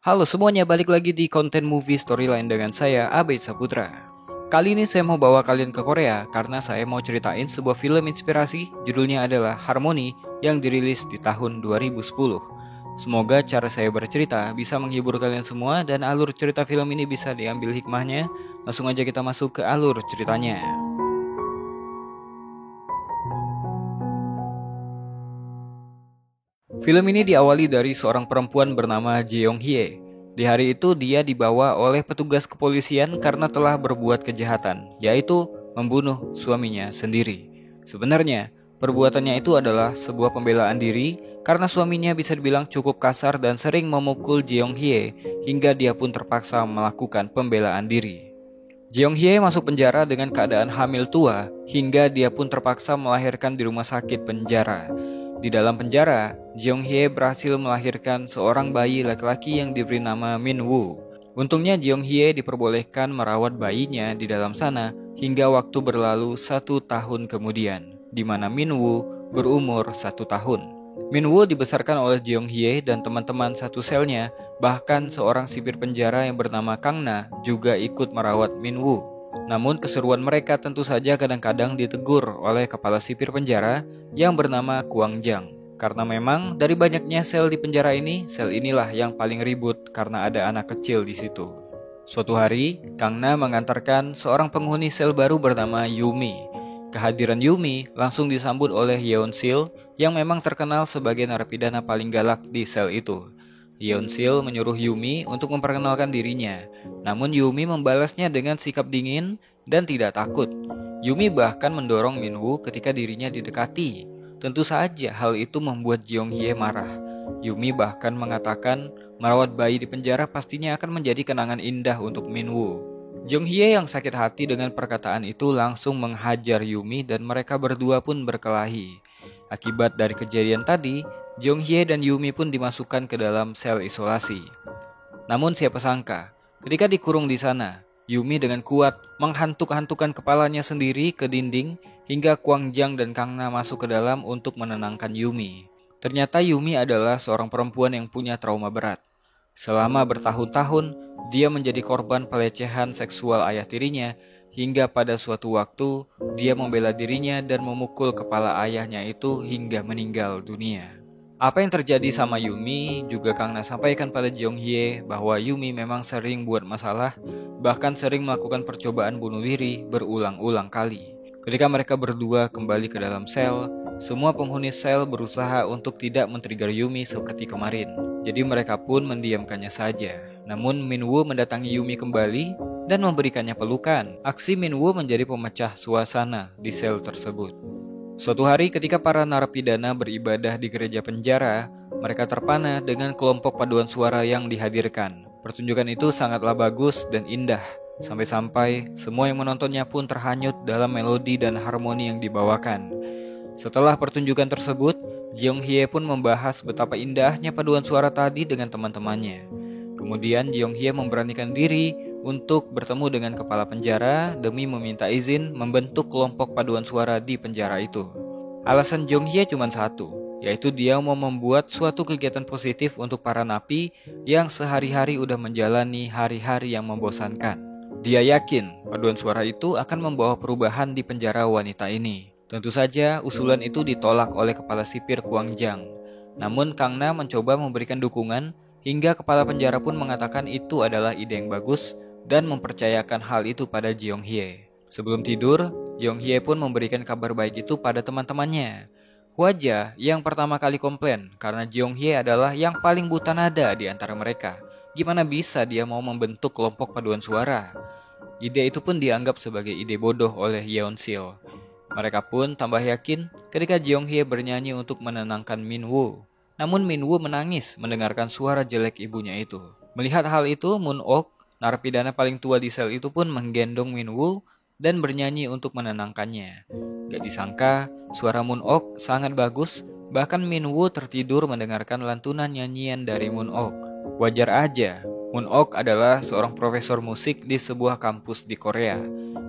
Halo semuanya, balik lagi di konten movie storyline dengan saya, Abe Saputra. Kali ini saya mau bawa kalian ke Korea karena saya mau ceritain sebuah film inspirasi. Judulnya adalah Harmony yang dirilis di tahun 2010. Semoga cara saya bercerita bisa menghibur kalian semua dan alur cerita film ini bisa diambil hikmahnya. Langsung aja kita masuk ke alur ceritanya. Film ini diawali dari seorang perempuan bernama Jeong Hye. Di hari itu dia dibawa oleh petugas kepolisian karena telah berbuat kejahatan, yaitu membunuh suaminya sendiri. Sebenarnya, perbuatannya itu adalah sebuah pembelaan diri karena suaminya bisa dibilang cukup kasar dan sering memukul Jeong Hye hingga dia pun terpaksa melakukan pembelaan diri. Jeong Hye masuk penjara dengan keadaan hamil tua hingga dia pun terpaksa melahirkan di rumah sakit penjara. Di dalam penjara, Jeong Hye berhasil melahirkan seorang bayi laki-laki yang diberi nama Min Woo. Untungnya Jeong Hye diperbolehkan merawat bayinya di dalam sana hingga waktu berlalu 1 tahun kemudian, di mana Min Woo berumur 1 tahun. Min Woo dibesarkan oleh Jeong Hye dan teman-teman satu selnya, bahkan seorang sipir penjara yang bernama Kang Na juga ikut merawat Min Woo. Namun keseruan mereka tentu saja kadang-kadang ditegur oleh kepala sipir penjara yang bernama Kwang Jang. Karena memang dari banyaknya sel di penjara ini, sel inilah yang paling ribut karena ada anak kecil di situ. Suatu hari, Kang Na mengantarkan seorang penghuni sel baru bernama Yumi. Kehadiran Yumi langsung disambut oleh Yeon Sil yang memang terkenal sebagai narapidana paling galak di sel itu. Yeon Sil menyuruh Yumi untuk memperkenalkan dirinya. Namun Yumi membalasnya dengan sikap dingin dan tidak takut. Yumi bahkan mendorong Min Woo ketika dirinya didekati. Tentu saja hal itu membuat Jeong Hye marah. Yumi bahkan mengatakan merawat bayi di penjara pastinya akan menjadi kenangan indah untuk Min Woo. Jeong Hye yang sakit hati dengan perkataan itu langsung menghajar Yumi dan mereka berdua pun berkelahi. Akibat dari kejadian tadi, Jeong Hye dan Yumi pun dimasukkan ke dalam sel isolasi. Namun siapa sangka, ketika dikurung di sana, Yumi dengan kuat menghantuk-hantukan kepalanya sendiri ke dinding hingga Kwang Jang dan Kang Na masuk ke dalam untuk menenangkan Yumi. Ternyata Yumi adalah seorang perempuan yang punya trauma berat. Selama bertahun-tahun, dia menjadi korban pelecehan seksual ayah tirinya hingga pada suatu waktu dia membela dirinya dan memukul kepala ayahnya itu hingga meninggal dunia. Apa yang terjadi sama Yumi juga Kang Na sampaikan pada Jeong Hye bahwa Yumi memang sering buat masalah, bahkan sering melakukan percobaan bunuh diri berulang-ulang kali. Ketika mereka berdua kembali ke dalam sel, semua penghuni sel berusaha untuk tidak men-trigger Yumi seperti kemarin. Jadi mereka pun mendiamkannya saja. Namun Min Woo mendatangi Yumi kembali dan memberikannya pelukan. Aksi Min Woo menjadi pemecah suasana di sel tersebut. Suatu hari ketika para narapidana beribadah di gereja penjara, mereka terpana dengan kelompok paduan suara yang dihadirkan. Pertunjukan itu sangatlah bagus dan indah, sampai-sampai semua yang menontonnya pun terhanyut dalam melodi dan harmoni yang dibawakan. Setelah pertunjukan tersebut, Jeong Hye pun membahas betapa indahnya paduan suara tadi dengan teman-temannya. Kemudian Jeong Hye memberanikan diri untuk bertemu dengan kepala penjara demi meminta izin membentuk kelompok paduan suara di penjara itu. Alasan Jeong Hye cuma satu, yaitu dia mau membuat suatu kegiatan positif untuk para napi yang sehari-hari udah menjalani hari-hari yang membosankan. Dia yakin paduan suara itu akan membawa perubahan di penjara wanita ini. Tentu saja usulan itu ditolak oleh kepala sipir Kwang Jang. Namun Kang Na mencoba memberikan dukungan hingga kepala penjara pun mengatakan itu adalah ide yang bagus dan mempercayakan hal itu pada Jeong Hye. Sebelum tidur, Jeong Hye pun memberikan kabar baik itu pada teman-temannya. Wajah yang pertama kali komplain karena Jeong Hye adalah yang paling buta nada di antara mereka. Gimana bisa dia mau membentuk kelompok paduan suara? Ide itu pun dianggap sebagai ide bodoh oleh Yeon Sil. Mereka pun tambah yakin ketika Jeong Hye bernyanyi untuk menenangkan Min Woo. Namun Min Woo menangis mendengarkan suara jelek ibunya itu. Melihat hal itu, Moon Ok, narapidana paling tua di sel itu pun menggendong Min Woo dan bernyanyi untuk menenangkannya. Gak disangka, suara Moon Ok sangat bagus, bahkan Min Woo tertidur mendengarkan lantunan nyanyian dari Moon Ok. Wajar aja, Moon Ok adalah seorang profesor musik di sebuah kampus di Korea.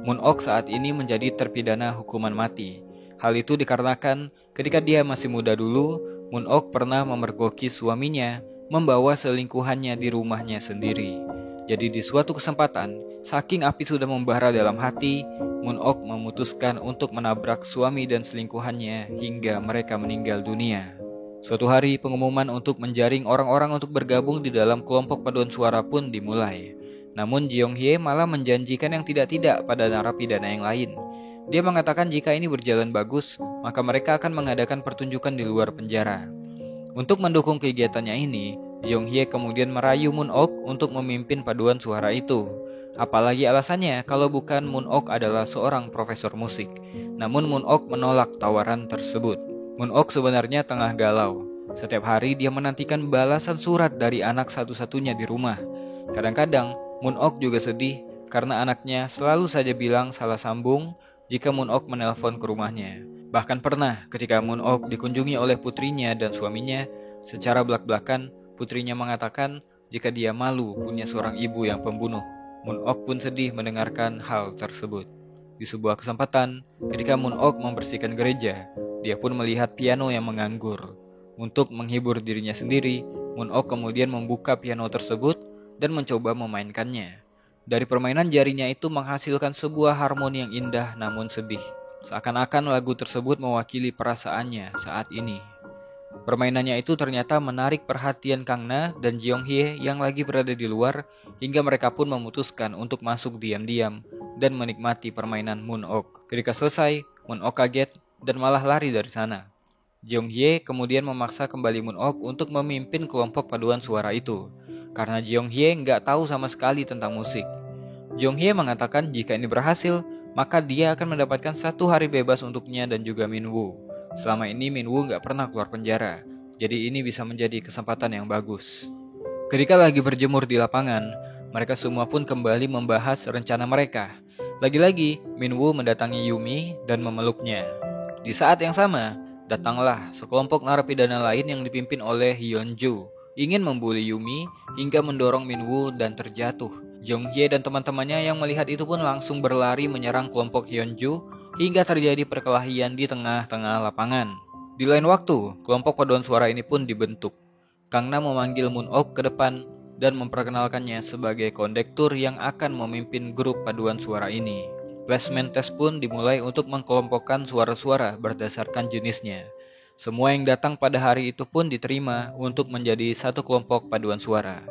Moon Ok saat ini menjadi terpidana hukuman mati. Hal itu dikarenakan ketika dia masih muda dulu, Moon Ok pernah memergoki suaminya membawa selingkuhannya di rumahnya sendiri. Jadi di suatu kesempatan, saking api sudah membara dalam hati, Moon Ok memutuskan untuk menabrak suami dan selingkuhannya hingga mereka meninggal dunia. Suatu hari, pengumuman untuk menjaring orang-orang untuk bergabung di dalam kelompok paduan suara pun dimulai. Namun Jeong Hye malah menjanjikan yang tidak-tidak pada narapidana yang lain. Dia mengatakan jika ini berjalan bagus, maka mereka akan mengadakan pertunjukan di luar penjara. Untuk mendukung kegiatannya ini, Jeong Hye kemudian merayu Moon Ok untuk memimpin paduan suara itu. Apalagi alasannya kalau bukan Moon Ok adalah seorang profesor musik. Namun Moon Ok menolak tawaran tersebut. Moon Ok sebenarnya tengah galau. Setiap hari dia menantikan balasan surat dari anak satu-satunya di rumah. Kadang-kadang Moon Ok juga sedih karena anaknya selalu saja bilang salah sambung jika Moon Ok menelpon ke rumahnya. Bahkan pernah ketika Moon Ok dikunjungi oleh putrinya dan suaminya, secara belak-belakan putrinya mengatakan jika dia malu punya seorang ibu yang pembunuh. Moon Ok pun sedih mendengarkan hal tersebut. Di sebuah kesempatan, ketika Moon Ok membersihkan gereja, dia pun melihat piano yang menganggur. Untuk menghibur dirinya sendiri, Moon Ok kemudian membuka piano tersebut dan mencoba memainkannya. Dari permainan jarinya itu menghasilkan sebuah harmoni yang indah namun sedih. Seakan-akan lagu tersebut mewakili perasaannya saat ini. Permainannya itu ternyata menarik perhatian Kang Na dan Jeong Hye yang lagi berada di luar, hingga mereka pun memutuskan untuk masuk diam-diam dan menikmati permainan Moon Ok. Ketika selesai, Moon Ok kaget dan malah lari dari sana. Jeong Hye kemudian memaksa kembali Moon Ok untuk memimpin kelompok paduan suara itu, karena Jeong Hye nggak tahu sama sekali tentang musik. Jeong Hye mengatakan jika ini berhasil, maka dia akan mendapatkan 1 hari bebas untuknya dan juga Min Woo. Selama ini Min Woo nggak pernah keluar penjara, jadi ini bisa menjadi kesempatan yang bagus. Ketika lagi berjemur di lapangan, mereka semua pun kembali membahas rencana mereka. Lagi-lagi, Min Woo mendatangi Yumi dan memeluknya. Di saat yang sama, datanglah sekelompok narapidana lain yang dipimpin oleh Hyunju, ingin membuli Yumi hingga mendorong Min Woo dan terjatuh. Jeong Hye dan teman-temannya yang melihat itu pun langsung berlari menyerang kelompok Hyunju hingga terjadi perkelahian di tengah-tengah lapangan. Di lain waktu, kelompok paduan suara ini pun dibentuk. Kang Na memanggil Moon Ok ke depan dan memperkenalkannya sebagai kondektur yang akan memimpin grup paduan suara ini. Placement test pun dimulai untuk mengkelompokkan suara-suara berdasarkan jenisnya. Semua yang datang pada hari itu pun diterima untuk menjadi satu kelompok paduan suara.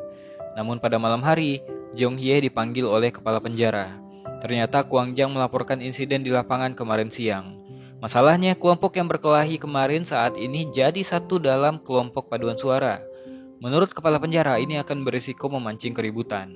Namun pada malam hari, Jeong Hye dipanggil oleh kepala penjara. Ternyata Kwang Jang melaporkan insiden di lapangan kemarin siang. Masalahnya kelompok yang berkelahi kemarin saat ini jadi satu dalam kelompok paduan suara. Menurut kepala penjara ini akan berisiko memancing keributan.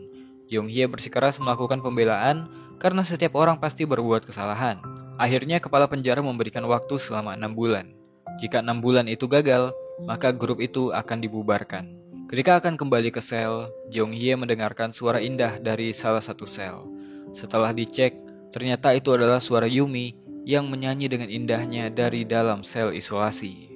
Jeong Hye bersikeras melakukan pembelaan karena setiap orang pasti berbuat kesalahan. Akhirnya kepala penjara memberikan waktu selama 6 bulan. Jika 6 bulan itu gagal, maka grup itu akan dibubarkan. Ketika akan kembali ke sel, Jeong Hye mendengarkan suara indah dari salah satu sel. Setelah dicek, ternyata itu adalah suara Yumi yang menyanyi dengan indahnya dari dalam sel isolasi.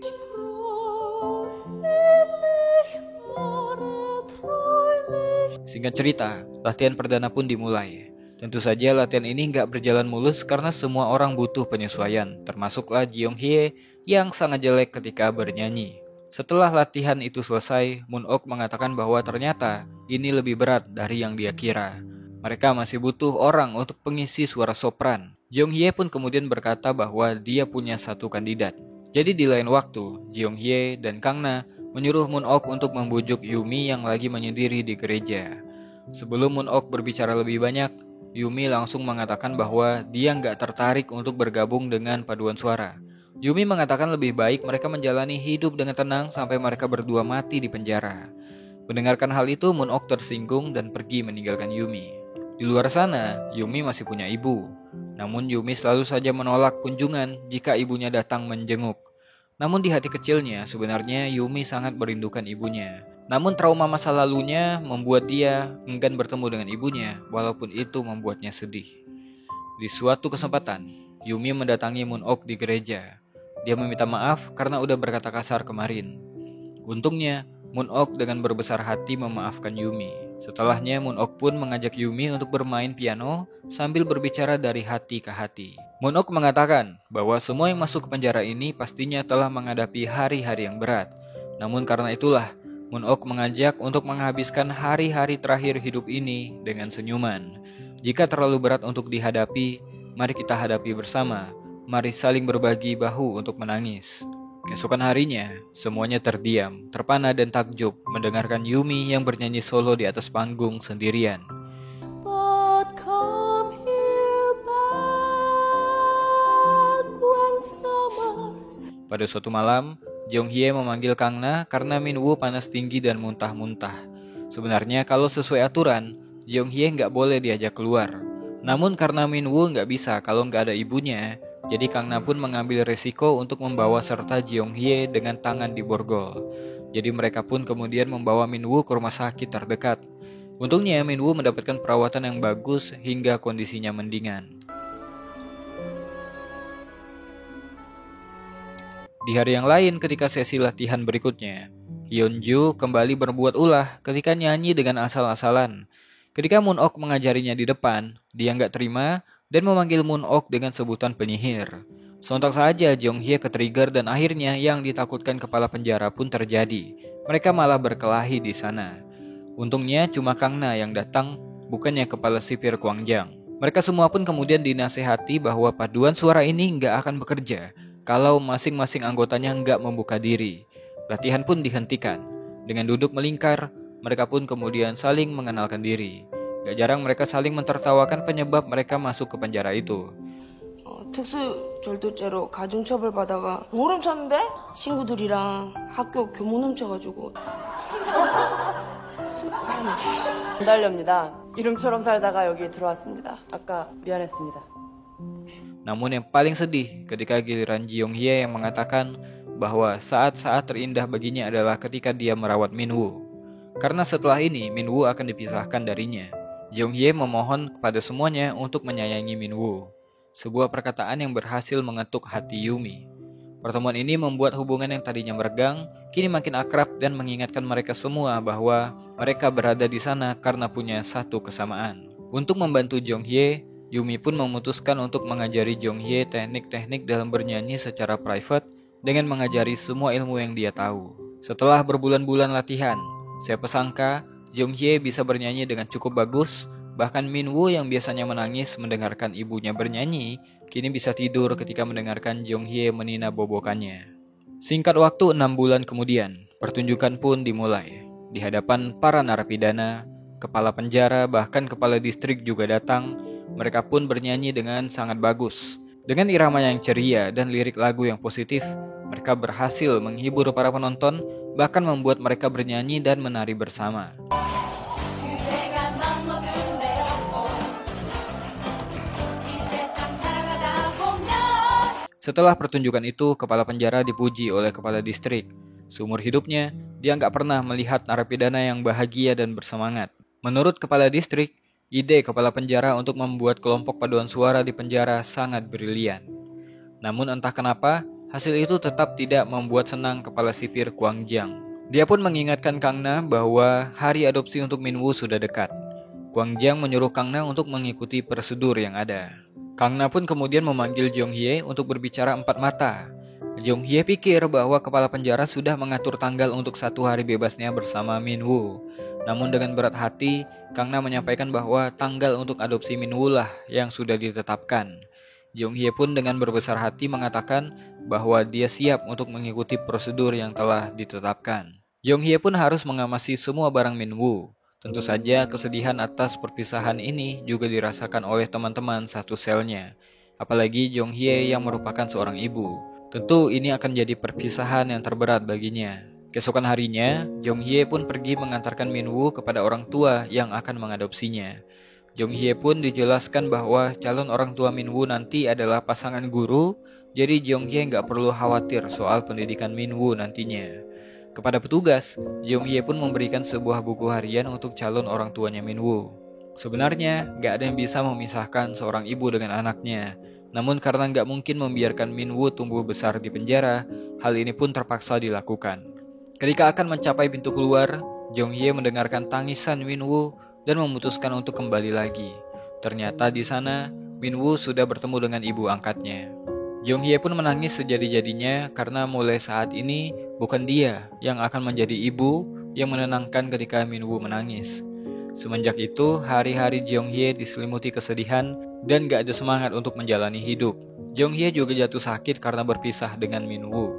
Singkat cerita, latihan perdana pun dimulai. Tentu saja latihan ini nggak berjalan mulus karena semua orang butuh penyesuaian, termasuklah Jeong Hye yang sangat jelek ketika bernyanyi. Setelah latihan itu selesai, Moon Ok mengatakan bahwa ternyata ini lebih berat dari yang dia kira. Mereka masih butuh orang untuk pengisi suara sopran. Jeong Hye pun kemudian berkata bahwa dia punya satu kandidat. Jadi di lain waktu, Jeong Hye dan Kang Na menyuruh Moon Ok untuk membujuk Yumi yang lagi menyendiri di gereja. Sebelum Moon Ok berbicara lebih banyak, Yumi langsung mengatakan bahwa dia nggak tertarik untuk bergabung dengan paduan suara. Yumi mengatakan lebih baik mereka menjalani hidup dengan tenang sampai mereka berdua mati di penjara. Mendengarkan hal itu, Moon Ok tersinggung dan pergi meninggalkan Yumi. Di luar sana, Yumi masih punya ibu. Namun Yumi selalu saja menolak kunjungan jika ibunya datang menjenguk. Namun di hati kecilnya, sebenarnya Yumi sangat merindukan ibunya. Namun trauma masa lalunya membuat dia enggan bertemu dengan ibunya, walaupun itu membuatnya sedih. Di suatu kesempatan, Yumi mendatangi Moon Ok di gereja. Dia meminta maaf karena udah berkata kasar kemarin. Untungnya, Moon Ok dengan berbesar hati memaafkan Yumi. Setelahnya, Moon Ok pun mengajak Yumi untuk bermain piano sambil berbicara dari hati ke hati. Moon Ok mengatakan bahwa semua yang masuk ke penjara ini pastinya telah menghadapi hari-hari yang berat. Namun karena itulah, Moon-ok mengajak untuk menghabiskan hari-hari terakhir hidup ini dengan senyuman. Jika terlalu berat untuk dihadapi, mari kita hadapi bersama. Mari saling berbagi bahu untuk menangis. Keesokan harinya, semuanya terdiam, terpana dan takjub mendengarkan Yumi yang bernyanyi solo di atas panggung sendirian. But come here back when summers. Pada suatu malam, Jeong-hye memanggil Kang Na karena Min-woo panas tinggi dan muntah-muntah. Sebenarnya kalau sesuai aturan, Jeong-hye nggak boleh diajak keluar. Namun karena Min-woo nggak bisa kalau nggak ada ibunya, jadi Kang Na pun mengambil resiko untuk membawa serta Jeong-hye dengan tangan di borgol. Jadi mereka pun kemudian membawa Min-woo ke rumah sakit terdekat. Untungnya Min-woo mendapatkan perawatan yang bagus hingga kondisinya mendingan. Di hari yang lain ketika sesi latihan berikutnya, Hyunju kembali berbuat ulah ketika nyanyi dengan asal-asalan. Ketika Moon-ok mengajarinya di depan, dia nggak terima dan memanggil Moon-ok dengan sebutan penyihir. Sontak saja Jeong-hye ketrigger dan akhirnya yang ditakutkan kepala penjara pun terjadi. Mereka malah berkelahi di sana. Untungnya cuma Kang Na yang datang, bukannya kepala sipir Kwangjang. Mereka semua pun kemudian dinasehati bahwa paduan suara ini nggak akan bekerja kalau masing-masing anggotanya nggak membuka diri. Latihan pun dihentikan. Dengan duduk melingkar, mereka pun kemudian saling mengenalkan diri. Gak jarang mereka saling mentertawakan penyebab mereka masuk ke penjara itu. 특수 절도죄로 가중처벌 받아가 오름 쳤는데 친구들이랑 학교 교문 훔쳐가지고 달렵니다. 이름처럼 살다가 여기 들어왔습니다. 아까 미안했습니다. Namun yang paling sedih ketika giliran Jeong-hye yang mengatakan bahwa saat-saat terindah baginya adalah ketika dia merawat Min-woo. Karena setelah ini Min-woo akan dipisahkan darinya. Jeong-hye memohon kepada semuanya untuk menyayangi Min-woo. Sebuah perkataan yang berhasil mengetuk hati Yumi. Pertemuan ini membuat hubungan yang tadinya meregang kini makin akrab dan mengingatkan mereka semua bahwa mereka berada di sana karena punya satu kesamaan. Untuk membantu Jeong-hye, Yumi pun memutuskan untuk mengajari Jeong-hye teknik-teknik dalam bernyanyi secara private dengan mengajari semua ilmu yang dia tahu. Setelah berbulan-bulan latihan, siapa sangka Jeong-hye bisa bernyanyi dengan cukup bagus. Bahkan Min-woo yang biasanya menangis mendengarkan ibunya bernyanyi, kini bisa tidur ketika mendengarkan Jeong-hye menina bobokannya. Singkat waktu 6 bulan kemudian, pertunjukan pun dimulai. Di hadapan para narapidana, kepala penjara bahkan kepala distrik juga datang. Mereka pun bernyanyi dengan sangat bagus. Dengan irama yang ceria dan lirik lagu yang positif, mereka berhasil menghibur para penonton, bahkan membuat mereka bernyanyi dan menari bersama. Setelah pertunjukan itu, kepala penjara dipuji oleh kepala distrik. Seumur hidupnya, dia nggak pernah melihat narapidana yang bahagia dan bersemangat. Menurut kepala distrik, ide kepala penjara untuk membuat kelompok paduan suara di penjara sangat brilian. Namun entah kenapa, hasil itu tetap tidak membuat senang kepala sipir Kwangjang. Dia pun mengingatkan Kang Na bahwa hari adopsi untuk Min-woo sudah dekat. Kwangjang menyuruh Kang Na untuk mengikuti prosedur yang ada. Kang Na pun kemudian memanggil Jeong-hye untuk berbicara empat mata. Jeong-hye pikir bahwa kepala penjara sudah mengatur tanggal untuk 1 hari bebasnya bersama Min-woo. Namun dengan berat hati, Kang Na menyampaikan bahwa tanggal untuk adopsi Min-woo lah yang sudah ditetapkan. Jeong-hye pun dengan berbesar hati mengatakan bahwa dia siap untuk mengikuti prosedur yang telah ditetapkan. Jeong-hye pun harus mengamasi semua barang Min-woo. Tentu saja kesedihan atas perpisahan ini juga dirasakan oleh teman-teman satu selnya. Apalagi Jeong-hye yang merupakan seorang ibu. Tentu ini akan jadi perpisahan yang terberat baginya. Keesokan harinya, Jeong-hye pun pergi mengantarkan Min-woo kepada orang tua yang akan mengadopsinya. Jeong-hye pun dijelaskan bahwa calon orang tua Min-woo nanti adalah pasangan guru, jadi Jeong-hye nggak perlu khawatir soal pendidikan Min-woo nantinya. Kepada petugas, Jeong-hye pun memberikan sebuah buku harian untuk calon orang tuanya Min-woo. Sebenarnya, nggak ada yang bisa memisahkan seorang ibu dengan anaknya. Namun karena nggak mungkin membiarkan Min-woo tumbuh besar di penjara, hal ini pun terpaksa dilakukan. Ketika akan mencapai pintu keluar, Jeong-hye mendengarkan tangisan Min-woo dan memutuskan untuk kembali lagi. Ternyata di sana, Min-woo sudah bertemu dengan ibu angkatnya. Jeong-hye pun menangis sejadi-jadinya karena mulai saat ini bukan dia yang akan menjadi ibu, yang menenangkan ketika Minwoo menangis. Semenjak itu, hari-hari Jeonghye diselimuti kesedihan dan gak ada semangat untuk menjalani hidup. Jeonghye juga jatuh sakit karena berpisah dengan Minwoo.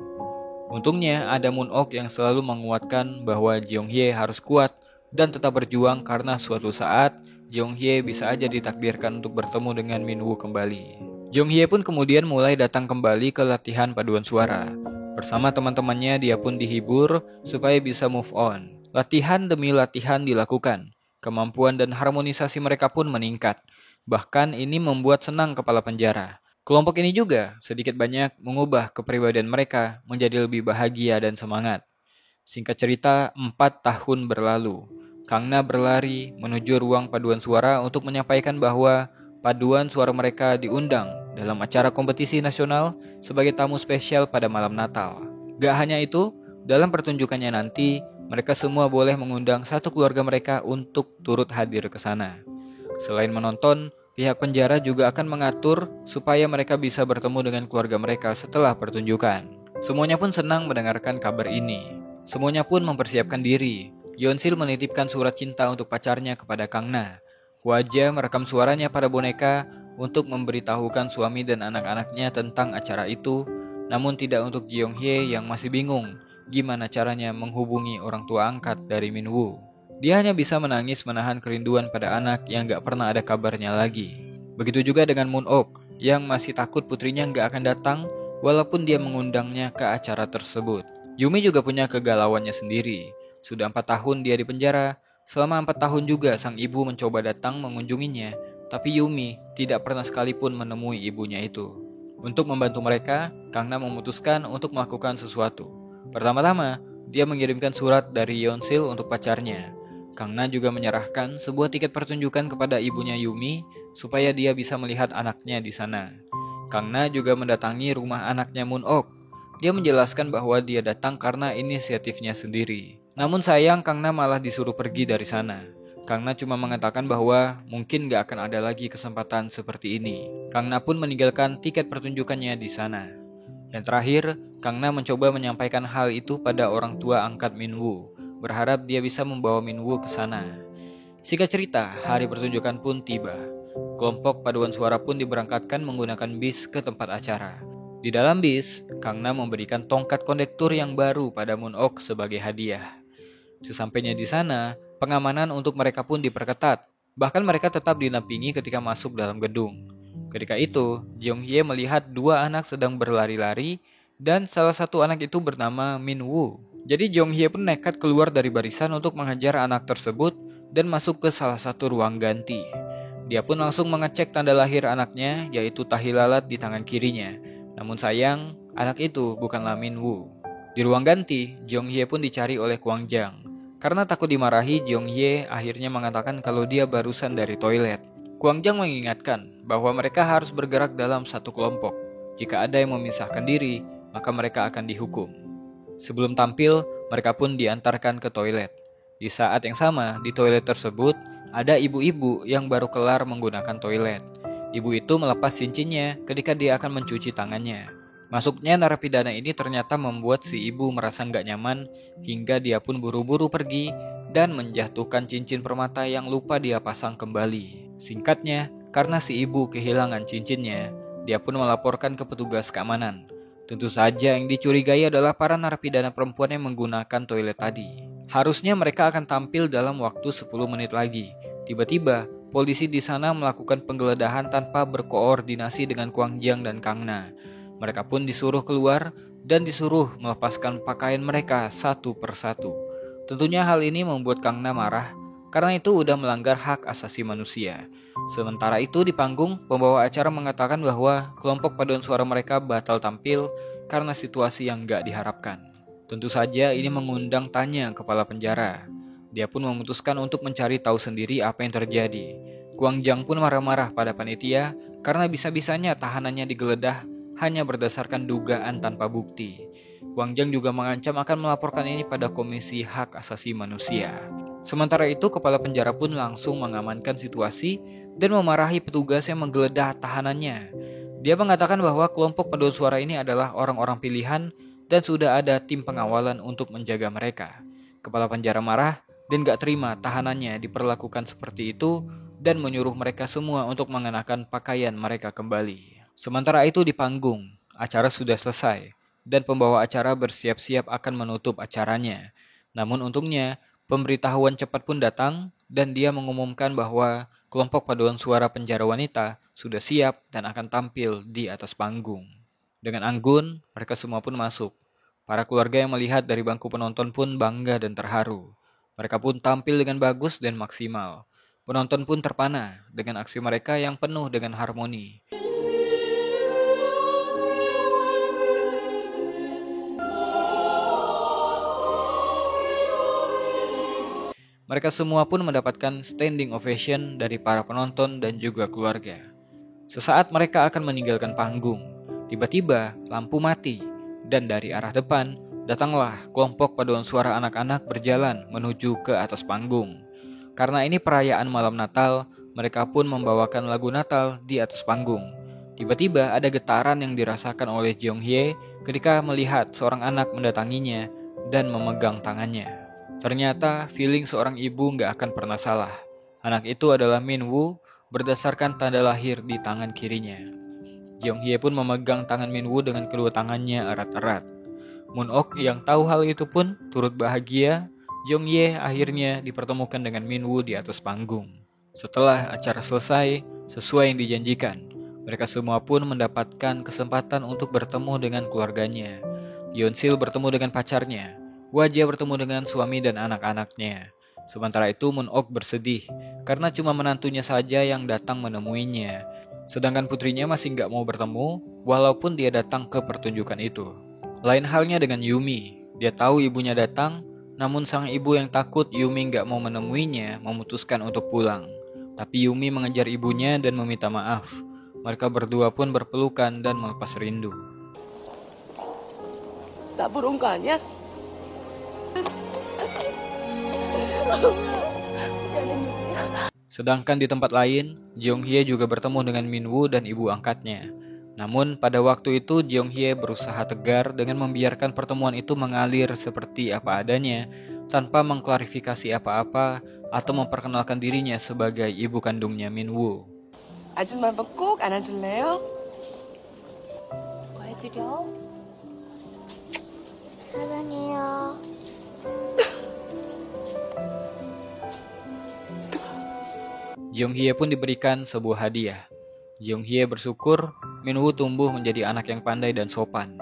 Untungnya ada Moon-ok yang selalu menguatkan bahwa Jeonghye harus kuat dan tetap berjuang karena suatu saat Jeonghye bisa aja ditakdirkan untuk bertemu dengan Minwoo kembali. Jeonghye pun kemudian mulai datang kembali ke latihan paduan suara. Bersama teman-temannya dia pun dihibur supaya bisa move on. Latihan demi latihan dilakukan. Kemampuan dan harmonisasi mereka pun meningkat. Bahkan ini membuat senang kepala penjara. Kelompok ini juga sedikit banyak mengubah kepribadian mereka menjadi lebih bahagia dan semangat. Singkat cerita, 4 tahun berlalu. Kangna berlari menuju ruang paduan suara untuk menyampaikan bahwa paduan suara mereka diundang dalam acara kompetisi nasional sebagai tamu spesial pada malam Natal. Gak hanya itu, dalam pertunjukannya nanti, mereka semua boleh mengundang satu keluarga mereka untuk turut hadir ke sana. Selain menonton, pihak penjara juga akan mengatur supaya mereka bisa bertemu dengan keluarga mereka setelah pertunjukan. Semuanya pun senang mendengarkan kabar ini. Semuanya pun mempersiapkan diri. Yeonsil menitipkan surat cinta untuk pacarnya kepada Kangna. Hwaja merekam suaranya pada boneka untuk memberitahukan suami dan anak-anaknya tentang acara itu, namun tidak untuk Jeonghye yang masih bingung gimana caranya menghubungi orang tua angkat dari Minwoo. Dia hanya bisa menangis menahan kerinduan pada anak yang gak pernah ada kabarnya lagi. Begitu juga dengan Moon-ok yang masih takut putrinya gak akan datang walaupun dia mengundangnya ke acara tersebut. Yumi juga punya kegalauannya sendiri. Sudah 4 tahun dia di penjara. Selama 4 tahun juga sang ibu mencoba datang mengunjunginya, tapi Yumi tidak pernah sekalipun menemui ibunya itu. Untuk membantu mereka, Kangna memutuskan untuk melakukan sesuatu. Pertama-tama, dia mengirimkan surat dari Yeonsil untuk pacarnya. Kangna juga menyerahkan sebuah tiket pertunjukan kepada ibunya Yumi supaya dia bisa melihat anaknya di sana. Kangna juga mendatangi rumah anaknya Moon-ok. Dia menjelaskan bahwa dia datang karena inisiatifnya sendiri. Namun sayang Kangna malah disuruh pergi dari sana. Kangna cuma mengatakan bahwa mungkin gak akan ada lagi kesempatan seperti ini. Kangna pun meninggalkan tiket pertunjukannya di sana. Yang terakhir, Kangna mencoba menyampaikan hal itu pada orang tua angkat Minwoo, berharap dia bisa membawa Minwoo ke sana. Singkat cerita, hari pertunjukan pun tiba. Kelompok paduan suara pun diberangkatkan menggunakan bis ke tempat acara. Di dalam bis, Kangna memberikan tongkat kondektur yang baru pada Moon-ok sebagai hadiah. Sesampainya di sana, pengamanan untuk mereka pun diperketat. Bahkan mereka tetap dinampingi ketika masuk dalam gedung. Ketika itu, Jeonghye melihat 2 anak sedang berlari-lari dan salah satu anak itu bernama Minwoo. Jadi Jeonghye pun nekat keluar dari barisan untuk menghajar anak tersebut dan masuk ke salah satu ruang ganti. Dia pun langsung mengecek tanda lahir anaknya, yaitu tahi lalat di tangan kirinya. Namun sayang, anak itu bukanlah Minwoo. Di ruang ganti, Jeonghye pun dicari oleh Kwangjang. Karena takut dimarahi, Jeonghye akhirnya mengatakan kalau dia barusan dari toilet. Kwangjang mengingatkan bahwa mereka harus bergerak dalam satu kelompok. Jika ada yang memisahkan diri, maka mereka akan dihukum. Sebelum tampil, mereka pun diantarkan ke toilet. Di saat yang sama, di toilet tersebut, ada ibu-ibu yang baru kelar menggunakan toilet. Ibu itu melepas cincinnya ketika dia akan mencuci tangannya. Masuknya narapidana ini ternyata membuat si ibu merasa nggak nyaman hingga dia pun buru-buru pergi dan menjatuhkan cincin permata yang lupa dia pasang kembali. Singkatnya, karena si ibu kehilangan cincinnya, dia pun melaporkan ke petugas keamanan. Tentu saja yang dicurigai adalah para narapidana perempuan yang menggunakan toilet tadi. Harusnya mereka akan tampil dalam waktu 10 menit lagi. Tiba-tiba, polisi di sana melakukan penggeledahan tanpa berkoordinasi dengan Kwangjang dan Kangna. Mereka pun disuruh keluar dan disuruh melepaskan pakaian mereka satu persatu. Tentunya hal ini membuat Kangna marah karena itu udah melanggar hak asasi manusia. Sementara itu di panggung, pembawa acara mengatakan bahwa kelompok paduan suara mereka batal tampil karena situasi yang gak diharapkan. Tentu saja ini mengundang tanya kepala penjara. Dia pun memutuskan untuk mencari tahu sendiri apa yang terjadi. Kwangjang pun marah-marah pada panitia karena bisa-bisanya tahanannya digeledah hanya berdasarkan dugaan tanpa bukti. Kwangjang juga mengancam akan melaporkan ini pada Komisi Hak Asasi Manusia. Sementara itu, kepala penjara pun langsung mengamankan situasi dan memarahi petugas yang menggeledah tahanannya. Dia mengatakan bahwa kelompok paduan suara ini adalah orang-orang pilihan dan sudah ada tim pengawalan untuk menjaga mereka. Kepala penjara marah dan gak terima tahanannya diperlakukan seperti itu dan menyuruh mereka semua untuk mengenakan pakaian mereka kembali. Sementara itu di panggung, acara sudah selesai dan pembawa acara bersiap-siap akan menutup acaranya. Namun untungnya, pemberitahuan cepat pun datang dan dia mengumumkan bahwa kelompok paduan suara penjara wanita sudah siap dan akan tampil di atas panggung. Dengan anggun, mereka semua pun masuk. Para keluarga yang melihat dari bangku penonton pun bangga dan terharu. Mereka pun tampil dengan bagus dan maksimal. Penonton pun terpana dengan aksi mereka yang penuh dengan harmoni. Mereka semua pun mendapatkan standing ovation dari para penonton dan juga keluarga. Sesaat mereka akan meninggalkan panggung, tiba-tiba lampu mati dan dari arah depan datanglah kelompok paduan suara anak-anak berjalan menuju ke atas panggung. Karena ini perayaan malam Natal, mereka pun membawakan lagu Natal di atas panggung. Tiba-tiba ada getaran yang dirasakan oleh Jeong Hye ketika melihat seorang anak mendatanginya dan memegang tangannya. Ternyata feeling seorang ibu gak akan pernah salah. Anak itu adalah Min Woo berdasarkan tanda lahir di tangan kirinya. Jeong Hye pun memegang tangan Min Woo dengan kedua tangannya erat-erat. Moon Ok yang tahu hal itu pun turut bahagia. Jeong Hye akhirnya dipertemukan dengan Min Woo di atas panggung. Setelah acara selesai, sesuai yang dijanjikan, mereka semua pun mendapatkan kesempatan untuk bertemu dengan keluarganya. Yeon Sil bertemu dengan pacarnya, Wajia bertemu dengan suami dan anak-anaknya. Sementara itu Moon Ok bersedih karena cuma menantunya saja yang datang menemuinya. Sedangkan putrinya masih gak mau bertemu walaupun dia datang ke pertunjukan itu. Lain halnya dengan Yumi, dia tahu ibunya datang. Namun sang ibu yang takut Yumi gak mau menemuinya memutuskan untuk pulang. Tapi Yumi mengejar ibunya dan meminta maaf. Mereka berdua pun berpelukan dan melepas rindu. 나 보러 온 거 아니야? Sedangkan di tempat lain, Jeong Hye juga bertemu dengan Min Woo dan ibu angkatnya. Namun pada waktu itu Jeong Hye berusaha tegar dengan membiarkan pertemuan itu mengalir seperti apa adanya tanpa mengklarifikasi apa-apa atau memperkenalkan dirinya sebagai ibu kandungnya Min Woo. 아줌마 한번 꼭 안아줄래요? 뭐 해드려? 사랑해요. Jeong Hye pun diberikan sebuah hadiah. Jeong Hye bersyukur Min Woo tumbuh menjadi anak yang pandai dan sopan.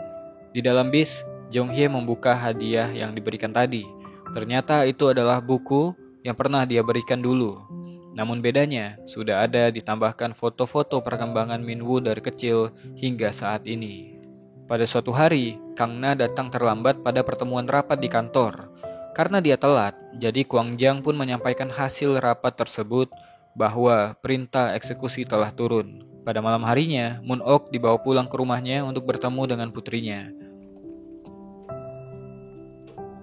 Di dalam bis, Jeong Hye membuka hadiah yang diberikan tadi. Ternyata itu adalah buku yang pernah dia berikan dulu. Namun bedanya, sudah ada ditambahkan foto-foto perkembangan Min Woo dari kecil hingga saat ini. Pada suatu hari, Kang Na datang terlambat pada pertemuan rapat di kantor. Karena dia telat, jadi Kwang Jang pun menyampaikan hasil rapat tersebut bahwa perintah eksekusi telah turun. Pada malam harinya, Moon Ok dibawa pulang ke rumahnya untuk bertemu dengan putrinya.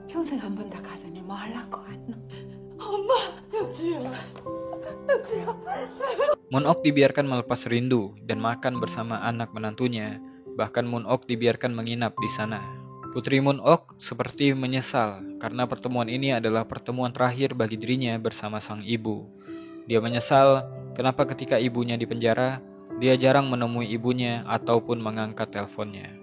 평생 한 번 다 가더니 뭐 하려고 하노? Moon Ok dibiarkan melepas rindu dan makan bersama anak menantunya. Bahkan Moon Ok dibiarkan menginap di sana. Putri Moon Ok seperti menyesal karena pertemuan ini adalah pertemuan terakhir bagi dirinya bersama sang ibu. Dia menyesal kenapa ketika ibunya di penjara, dia jarang menemui ibunya ataupun mengangkat teleponnya.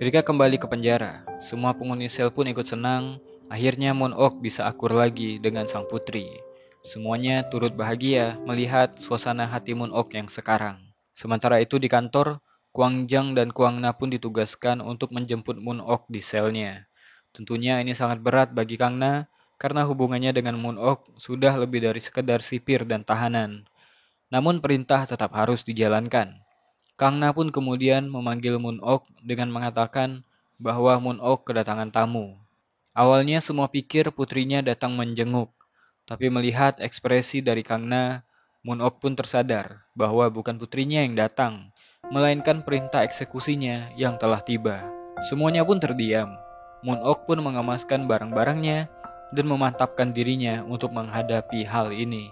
Ketika kembali ke penjara, semua penghuni sel pun ikut senang. Akhirnya Moon Ok bisa akur lagi dengan sang putri. Semuanya turut bahagia melihat suasana hati Moon Ok yang sekarang. Sementara itu di kantor, Kwang Jang dan Kwang Na pun ditugaskan untuk menjemput Moon Ok di selnya. Tentunya ini sangat berat bagi Kang Na karena hubungannya dengan Moon Ok sudah lebih dari sekedar sipir dan tahanan. Namun perintah tetap harus dijalankan. Kang Na pun kemudian memanggil Moon Ok dengan mengatakan bahwa Moon Ok kedatangan tamu. Awalnya semua pikir putrinya datang menjenguk, tapi melihat ekspresi dari Kang Na, Moon Ok pun tersadar bahwa bukan putrinya yang datang, melainkan perintah eksekusinya yang telah tiba. Semuanya pun terdiam. Moon Ok pun mengemaskan barang-barangnya dan memantapkan dirinya untuk menghadapi hal ini.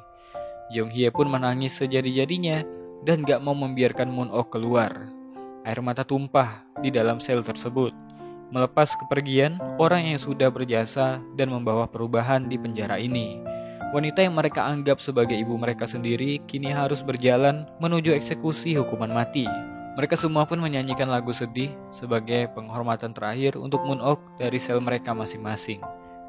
Jeong Hye pun menangis sejadi-jadinya dan gak mau membiarkan Moon Ok keluar. Air mata tumpah di dalam sel tersebut. melepas kepergian orang yang sudah berjasa dan membawa perubahan di penjara ini. Wanita yang mereka anggap sebagai ibu mereka sendiri kini harus berjalan menuju eksekusi hukuman mati. Mereka semua pun menyanyikan lagu sedih sebagai penghormatan terakhir untuk Moon Ok dari sel mereka masing-masing.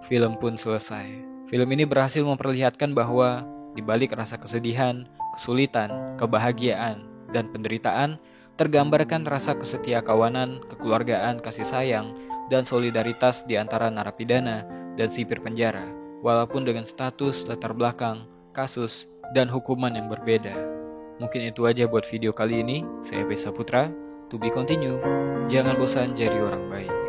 Film pun selesai. Film ini berhasil memperlihatkan bahwa di balik rasa kesedihan, kesulitan, kebahagiaan, dan penderitaan, tergambarkan rasa kesetia kawanan, kekeluargaan, kasih sayang, dan solidaritas di antara narapidana dan sipir penjara, walaupun dengan status, latar belakang, kasus, dan hukuman yang berbeda. Mungkin itu aja buat video kali ini. Saya Besa Putra, to be continue. Jangan bosan jadi orang baik.